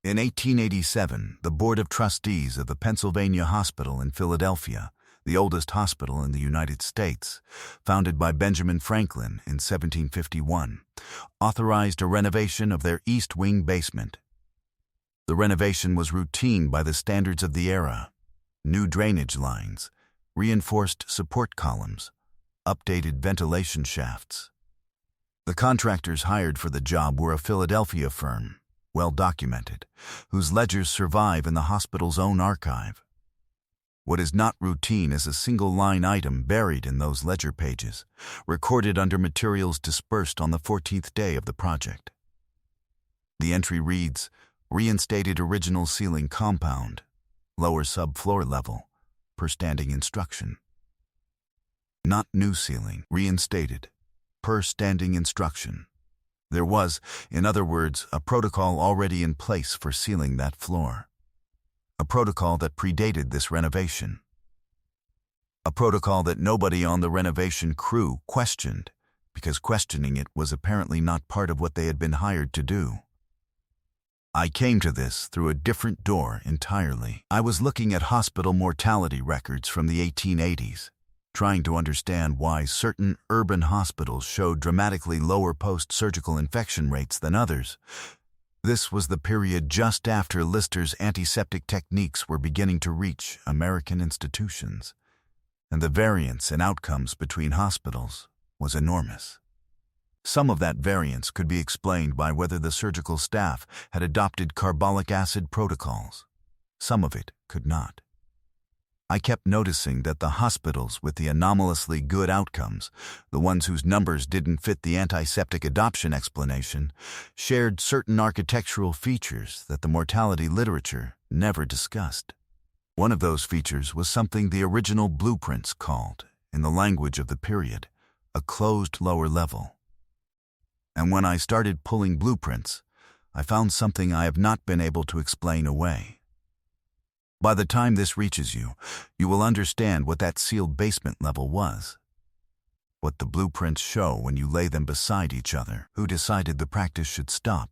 In 1887, the Board of Trustees of the Pennsylvania Hospital in Philadelphia, the oldest hospital in the United States, founded by Benjamin Franklin in 1751, authorized a renovation of their East Wing basement. The renovation was routine by the standards of the era: new drainage lines, reinforced support columns, updated ventilation shafts. The contractors hired for the job were a Philadelphia firm, well documented, whose ledgers survive in the hospital's own archive. What is not routine is a single-line item buried in those ledger pages, recorded under materials dispersed on the 14th day of the project. The entry reads, "Reinstated original ceiling compound, lower subfloor level, per standing instruction." Not new ceiling, reinstated, per standing instruction. There was, in other words, a protocol already in place for sealing that floor. A protocol that predated this renovation. A protocol that nobody on the renovation crew questioned, because questioning it was apparently not part of what they had been hired to do. I came to this through a different door entirely. I was looking at hospital mortality records from the 1880s. Trying to understand why certain urban hospitals showed dramatically lower post-surgical infection rates than others. This was the period just after Lister's antiseptic techniques were beginning to reach American institutions, and the variance in outcomes between hospitals was enormous. Some of that variance could be explained by whether the surgical staff had adopted carbolic acid protocols. Some of it could not. I kept noticing that the hospitals with the anomalously good outcomes, the ones whose numbers didn't fit the antiseptic adoption explanation, shared certain architectural features that the mortality literature never discussed. One of those features was something the original blueprints called, in the language of the period, a closed lower level. And when I started pulling blueprints, I found something I have not been able to explain away. By the time this reaches you, you will understand what that sealed basement level was. What the blueprints show when you lay them beside each other, who decided the practice should stop,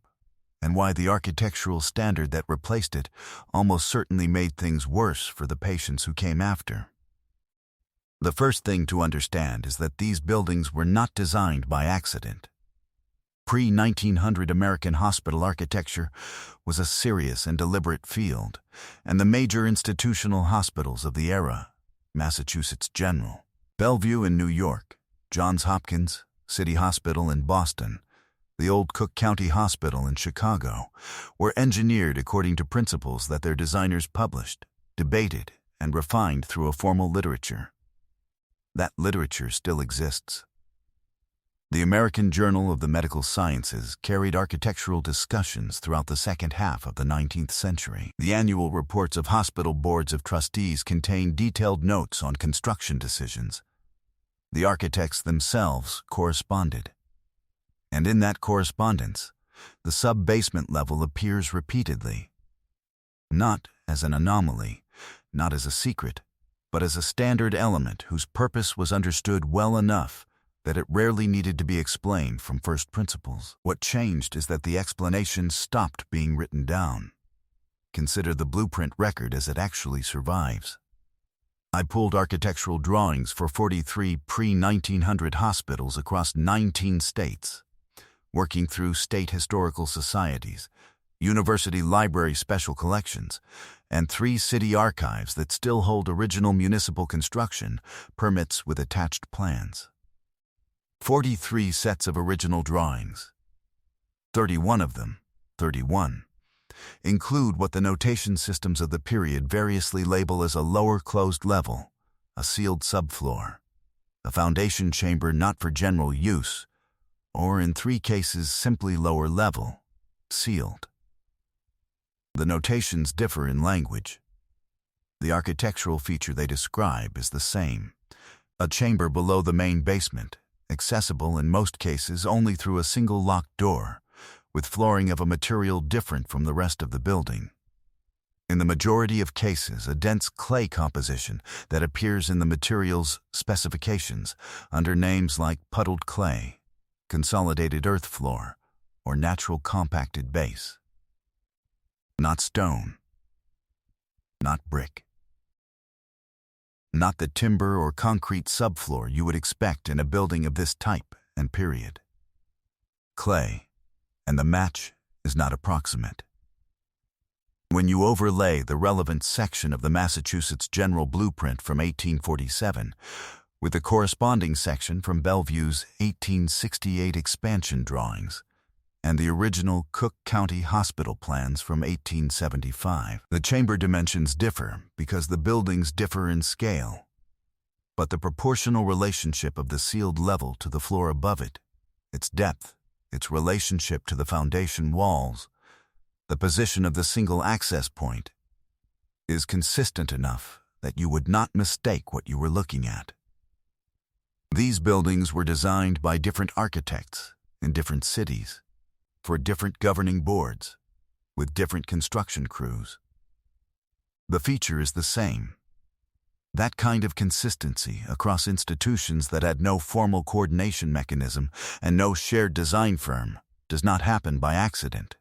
and why the architectural standard that replaced it almost certainly made things worse for the patients who came after. The first thing to understand is that these buildings were not designed by accident. Pre-1900 American hospital architecture was a serious and deliberate field, and the major institutional hospitals of the era, Massachusetts General, Bellevue in New York, Johns Hopkins, City Hospital in Boston, the old Cook County Hospital in Chicago, were engineered according to principles that their designers published, debated, and refined through a formal literature. That literature still exists. The American Journal of the Medical Sciences carried architectural discussions throughout the second half of the 19th century. The annual reports of hospital boards of trustees contained detailed notes on construction decisions. The architects themselves corresponded. And in that correspondence, the sub-basement level appears repeatedly. Not as an anomaly, not as a secret, but as a standard element whose purpose was understood well enough that it rarely needed to be explained from first principles. What changed is that the explanation stopped being written down. Consider the blueprint record as it actually survives. I pulled architectural drawings for 43 pre-1900 hospitals across 19 states, working through state historical societies, university library special collections, and 3 city archives that still hold original municipal construction permits with attached plans. 43 sets of original drawings. 31 of them, 31, include what the notation systems of the period variously label as a lower closed level, a sealed subfloor, a foundation chamber not for general use, or in 3 cases simply lower level, sealed. The notations differ in language. The architectural feature they describe is the same: a chamber below the main basement, accessible in most cases only through a single locked door, with flooring of a material different from the rest of the building. In the majority of cases, a dense clay composition that appears in the material's specifications under names like puddled clay, consolidated earth floor, or natural compacted base. Not stone. Not brick. Not the timber or concrete subfloor you would expect in a building of this type and period. Clay, and the match is not approximate. When you overlay the relevant section of the Massachusetts General Blueprint from 1847 with the corresponding section from Bellevue's 1868 expansion drawings and the original Cook County Hospital plans from 1875, the chamber dimensions differ because the buildings differ in scale, but the proportional relationship of the sealed level to the floor above it, its depth, its relationship to the foundation walls, the position of the single access point, is consistent enough that you would not mistake what you were looking at. These buildings were designed by different architects in different cities, for different governing boards, with different construction crews. The feature is the same. That kind of consistency across institutions that had no formal coordination mechanism and no shared design firm does not happen by accident.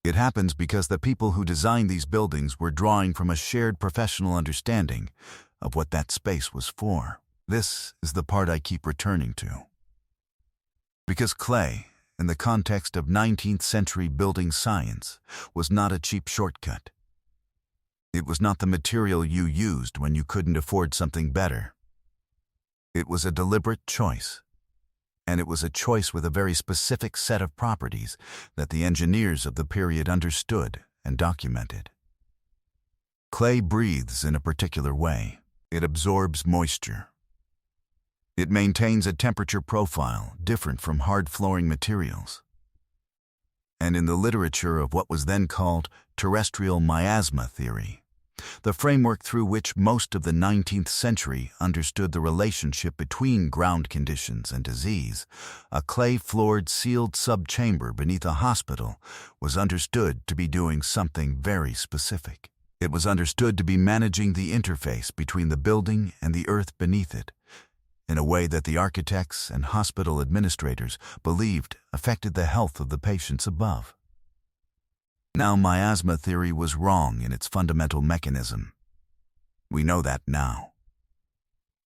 It happens because the people who designed these buildings were drawing from a shared professional understanding of what that space was for. This is the part I keep returning to. Because clay, in the context of 19th century building science, was not a cheap shortcut. It was not the material you used when you couldn't afford something better. It was a deliberate choice, and it was a choice with a very specific set of properties that the engineers of the period understood and documented. Clay breathes in a particular way. It absorbs moisture. It maintains a temperature profile different from hard flooring materials. And in the literature of what was then called terrestrial miasma theory, the framework through which most of the 19th century understood the relationship between ground conditions and disease, a clay-floored sealed subchamber beneath a hospital was understood to be doing something very specific. It was understood to be managing the interface between the building and the earth beneath it, in a way that the architects and hospital administrators believed affected the health of the patients above. Now, miasma theory was wrong in its fundamental mechanism. We know that now.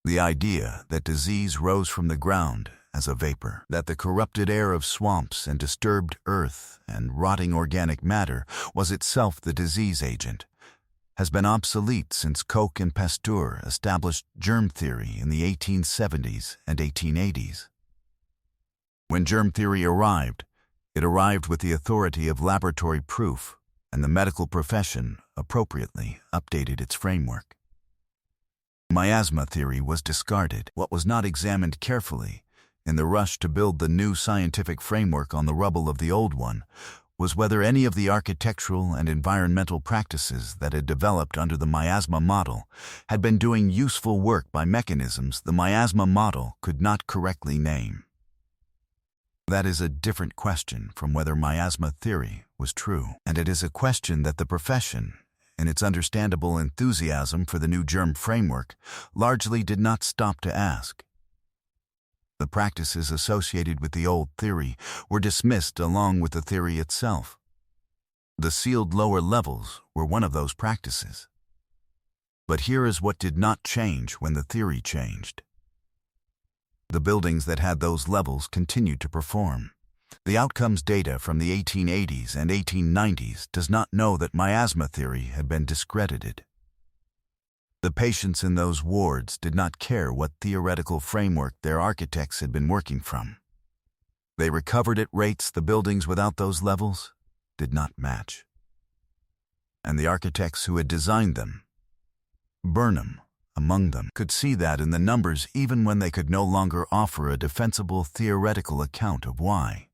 The idea that disease rose from the ground as a vapor, that the corrupted air of swamps and disturbed earth and rotting organic matter was itself the disease agent, has been obsolete since Koch and Pasteur established germ theory in the 1870s and 1880s. When germ theory arrived, it arrived with the authority of laboratory proof, and the medical profession appropriately updated its framework. Miasma theory was discarded. What was not examined carefully, in the rush to build the new scientific framework on the rubble of the old one, was whether any of the architectural and environmental practices that had developed under the miasma model had been doing useful work by mechanisms the miasma model could not correctly name. That is a different question from whether miasma theory was true, and it is a question that the profession, in its understandable enthusiasm for the new germ framework, largely did not stop to ask. The practices associated with the old theory were dismissed along with the theory itself. The sealed lower levels were one of those practices. But here is what did not change when the theory changed. The buildings that had those levels continued to perform. The outcomes data from the 1880s and 1890s does not know that miasma theory had been discredited. The patients in those wards did not care what theoretical framework their architects had been working from. They recovered at rates the buildings without those levels did not match. And the architects who had designed them, Burnham among them, could see that in the numbers even when they could no longer offer a defensible theoretical account of why.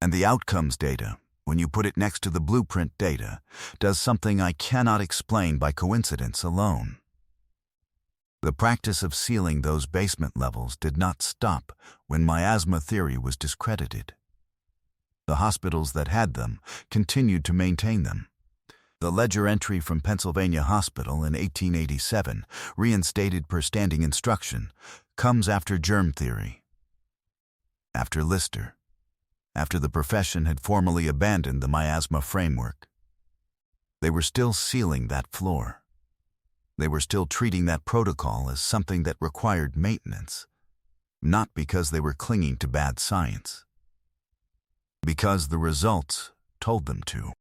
And the outcomes data, when you put it next to the blueprint data, does something I cannot explain by coincidence alone. The practice of sealing those basement levels did not stop when miasma theory was discredited. The hospitals that had them continued to maintain them. The ledger entry from Pennsylvania Hospital in 1887, reinstated per standing instruction, comes after germ theory, after Lister, after the profession had formally abandoned the miasma framework. They were still sealing that floor. They were still treating that protocol as something that required maintenance, not because they were clinging to bad science, because the results told them to.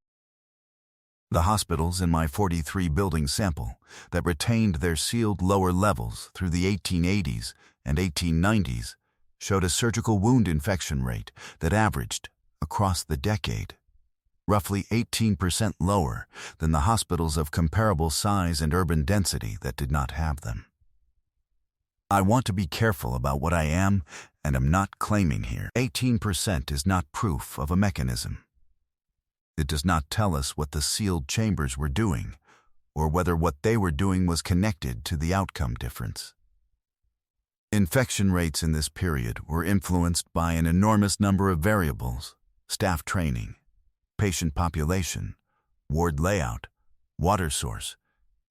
The hospitals in my 43 building sample that retained their sealed lower levels through the 1880s and 1890s showed a surgical wound infection rate that averaged, across the decade, roughly 18% lower than the hospitals of comparable size and urban density that did not have them. I want to be careful about what I am and am not claiming here. 18% is not proof of a mechanism. It does not tell us what the sealed chambers were doing, or whether what they were doing was connected to the outcome difference. Infection rates in this period were influenced by an enormous number of variables: staff training, patient population, ward layout, water source,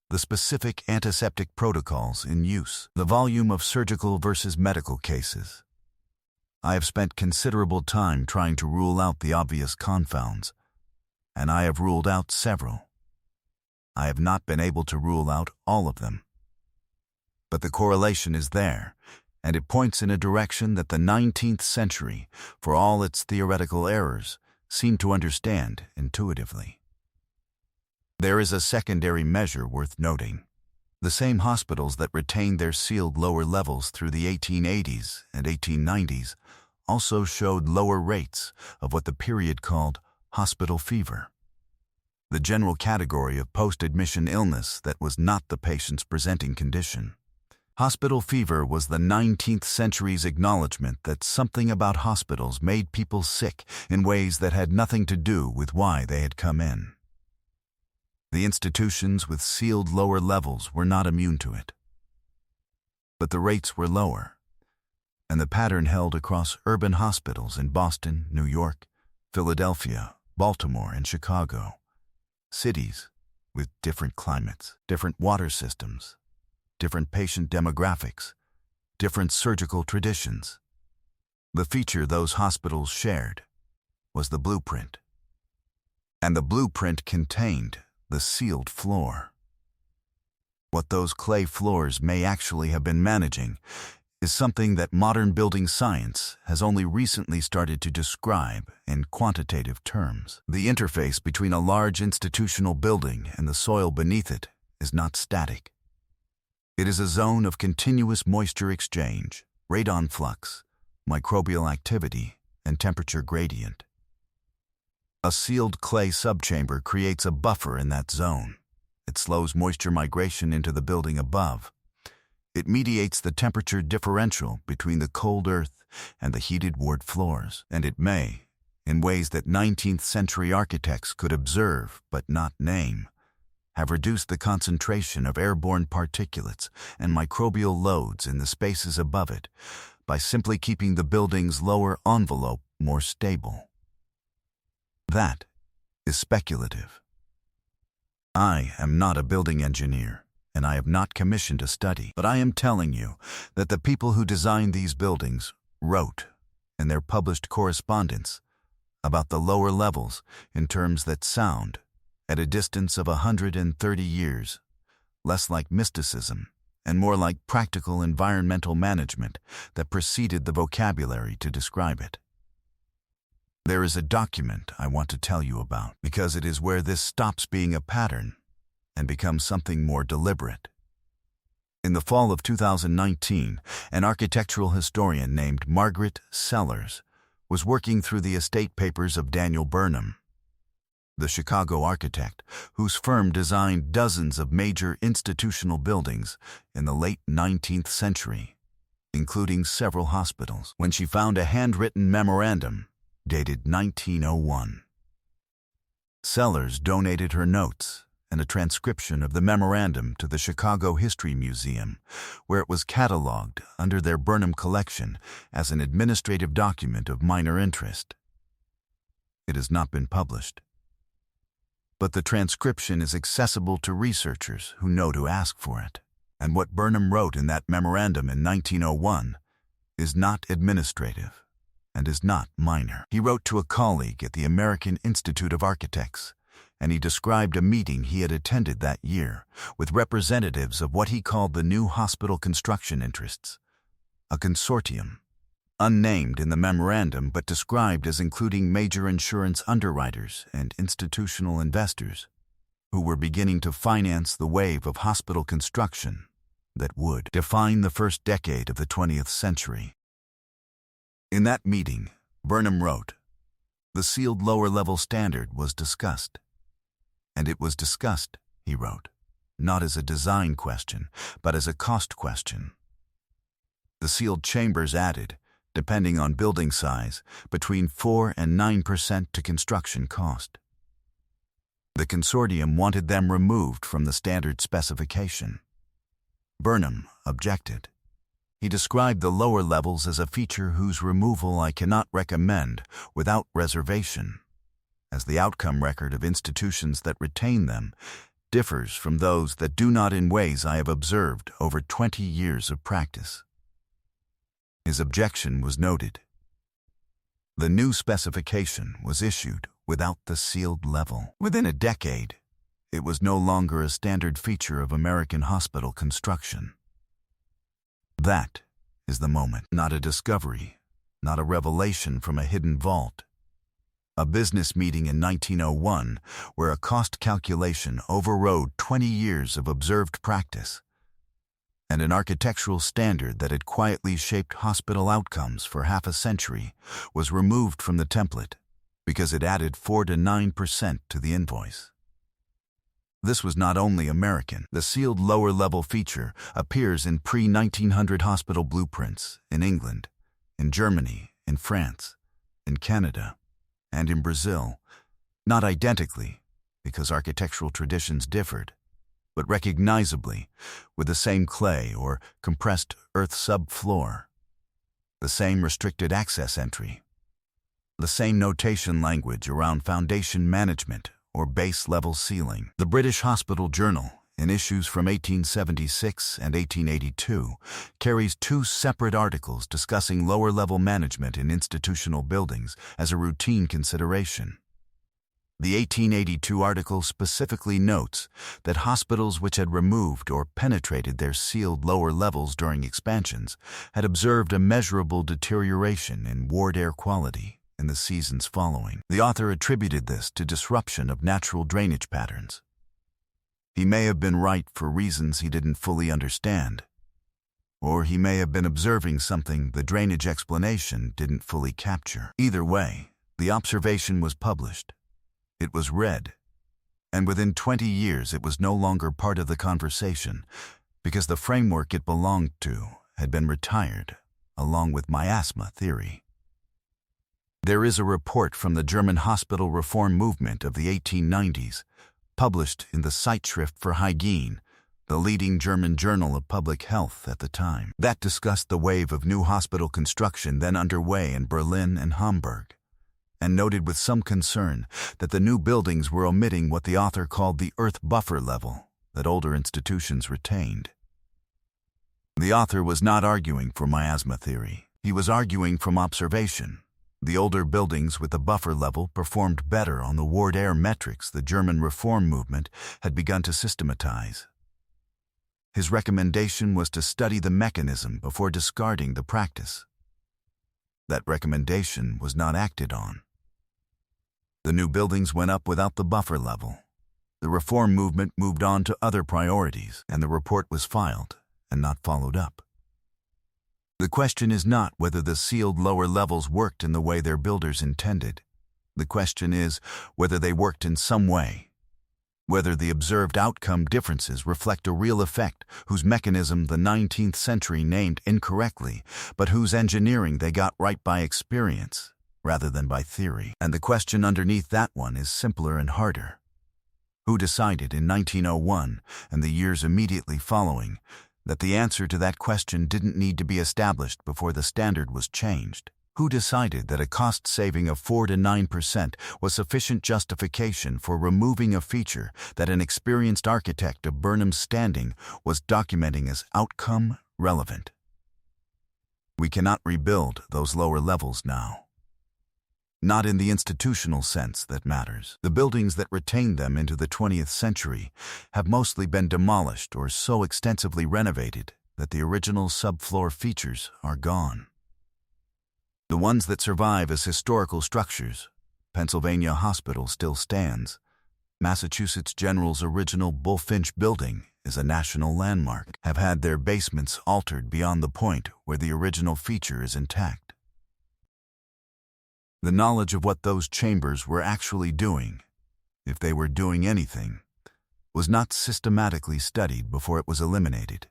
the specific antiseptic protocols in use, the volume of surgical versus medical cases. I have spent considerable time trying to rule out the obvious confounds, and I have ruled out several. I have not been able to rule out all of them. But the correlation is there, and it points in a direction that the 19th century, for all its theoretical errors, seemed to understand intuitively. There is a secondary measure worth noting. The same hospitals that retained their sealed lower levels through the 1880s and 1890s also showed lower rates of what the period called hospital fever, the general category of post-admission illness that was not the patient's presenting condition. Hospital fever was the 19th century's acknowledgement that something about hospitals made people sick in ways that had nothing to do with why they had come in. The institutions with sealed lower levels were not immune to it. But the rates were lower, and the pattern held across urban hospitals in Boston, New York, Philadelphia, Baltimore, and Chicago, cities with different climates, different water systems, different patient demographics, different surgical traditions. The feature those hospitals shared was the blueprint. And the blueprint contained the sealed floor. What those clay floors may actually have been managing is something that modern building science has only recently started to describe in quantitative terms. The interface between a large institutional building and the soil beneath it is not static. It is a zone of continuous moisture exchange, radon flux, microbial activity, and temperature gradient. A sealed clay subchamber creates a buffer in that zone. It slows moisture migration into the building above. It mediates the temperature differential between the cold earth and the heated ward floors, and it may, in ways that 19th century architects could observe but not name, have reduced the concentration of airborne particulates and microbial loads in the spaces above it by simply keeping the building's lower envelope more stable. That is speculative. I am not a building engineer, and I have not commissioned a study, but I am telling you that the people who designed these buildings wrote, in their published correspondence, about the lower levels in terms that sound, at a distance of 130 years, less like mysticism and more like practical environmental management that preceded the vocabulary to describe it. There is a document I want to tell you about because it is where this stops being a pattern and becomes something more deliberate. In the fall of 2019, an architectural historian named Margaret Sellers was working through the estate papers of Daniel Burnham, the Chicago architect whose firm designed dozens of major institutional buildings in the late 19th century, including several hospitals, when she found a handwritten memorandum dated 1901. Sellers donated her notes and a transcription of the memorandum to the Chicago History Museum, where it was cataloged under their Burnham collection as an administrative document of minor interest. It has not been published, but the transcription is accessible to researchers who know to ask for it. And what Burnham wrote in that memorandum in 1901 is not administrative. and is not minor. He wrote to a colleague at the American Institute of Architects, and he described a meeting he had attended that year with representatives of what he called the new hospital construction interests, a consortium, unnamed in the memorandum but described as including major insurance underwriters and institutional investors who were beginning to finance the wave of hospital construction that would define the first decade of the 20th century. In that meeting, Burnham wrote, "The sealed lower-level standard was discussed. And it was discussed," he wrote, "not as a design question, but as a cost question. The sealed chambers added, depending on building size, between 4 and 9% to construction cost. The consortium wanted them removed from the standard specification. Burnham objected. He described the lower levels as a feature whose removal I cannot recommend without reservation, as the outcome record of institutions that retain them differs from those that do not in ways I have observed over 20 years of practice." His objection was noted. The new specification was issued without the sealed level. Within a decade, it was no longer a standard feature of American hospital construction. That is the moment, not a discovery, not a revelation from a hidden vault. A business meeting in 1901 where a cost calculation overrode 20 years of observed practice, and an architectural standard that had quietly shaped hospital outcomes for half a century was removed from the template because it added 4 to 9% to the invoice. This was not only American. The sealed lower-level feature appears in pre-1900 hospital blueprints in England, in Germany, in France, in Canada, and in Brazil, not identically, because architectural traditions differed, but recognizably, with the same clay or compressed earth subfloor, the same restricted access entry, the same notation language around foundation management or base-level ceiling. The British Hospital Journal, in issues from 1876 and 1882, carries 2 separate articles discussing lower-level management in institutional buildings as a routine consideration. The 1882 article specifically notes that hospitals which had removed or penetrated their sealed lower levels during expansions had observed a measurable deterioration in ward air quality in the seasons following. The author attributed this to disruption of natural drainage patterns. He may have been right for reasons he didn't fully understand, or he may have been observing something the drainage explanation didn't fully capture. Either way, the observation was published. It was read, and within 20 years it was no longer part of the conversation because the framework it belonged to had been retired, along with miasma theory. There is a report from the German hospital reform movement of the 1890s, published in the Zeitschrift für Hygiene, the leading German journal of public health at the time, that discussed the wave of new hospital construction then underway in Berlin and Hamburg, and noted with some concern that the new buildings were omitting what the author called the earth buffer level that older institutions retained. The author was not arguing for miasma theory. He was arguing from observation. The older buildings with the buffer level performed better on the ward air metrics the German reform movement had begun to systematize. His recommendation was to study the mechanism before discarding the practice. That recommendation was not acted on. The new buildings went up without the buffer level. The reform movement moved on to other priorities, and the report was filed and not followed up. The question is not whether the sealed lower levels worked in the way their builders intended. The question is whether they worked in some way, whether the observed outcome differences reflect a real effect whose mechanism the 19th century named incorrectly, but whose engineering they got right by experience rather than by theory. And the question underneath that one is simpler and harder. Who decided in 1901 and the years immediately following that the answer to that question didn't need to be established before the standard was changed? Who decided that a cost saving of 4 to 9% was sufficient justification for removing a feature that an experienced architect of Burnham's standing was documenting as outcome relevant? We cannot rebuild those lower levels now. Not in the institutional sense that matters. The buildings that retained them into the 20th century have mostly been demolished or so extensively renovated that the original subfloor features are gone. The ones that survive as historical structures, Pennsylvania Hospital still stands. Massachusetts General's original Bullfinch building is a national landmark, have had their basements altered beyond the point where the original feature is intact. The knowledge of what those chambers were actually doing, if they were doing anything, was not systematically studied before it was eliminated.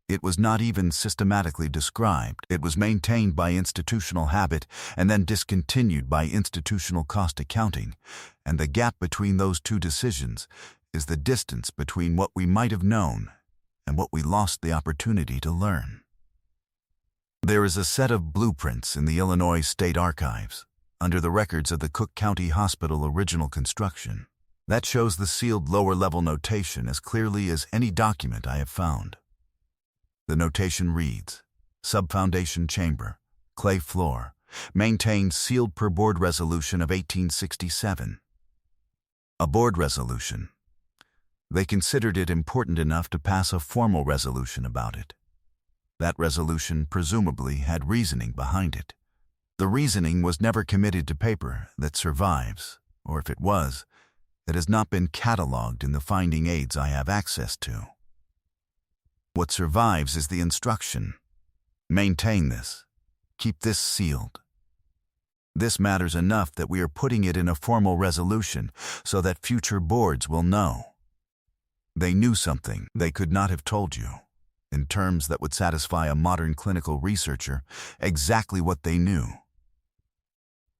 It was not even systematically described. It was maintained by institutional habit and then discontinued by institutional cost accounting, and the gap between those two decisions is the distance between what we might have known and what we lost the opportunity to learn. There is a set of blueprints in the Illinois State Archives, under the records of the Cook County Hospital original construction, that shows the sealed lower-level notation as clearly as any document I have found. The notation reads, Subfoundation Chamber, Clay Floor, maintained sealed per board resolution of 1867. A board resolution. They considered it important enough to pass a formal resolution about it. That resolution presumably had reasoning behind it. The reasoning was never committed to paper that survives, or if it was, it has not been cataloged in the finding aids I have access to. What survives is the instruction. Maintain this. Keep this sealed. This matters enough that we are putting it in a formal resolution so that future boards will know. They knew something they could not have told you, in terms that would satisfy a modern clinical researcher, exactly what they knew.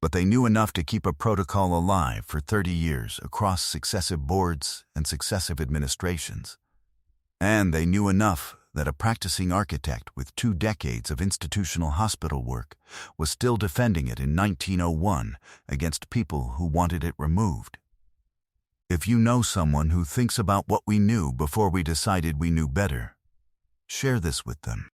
But they knew enough to keep a protocol alive for 30 years across successive boards and successive administrations. And they knew enough that a practicing architect with 2 decades of institutional hospital work was still defending it in 1901 against people who wanted it removed. If you know someone who thinks about what we knew before we decided we knew better, share this with them.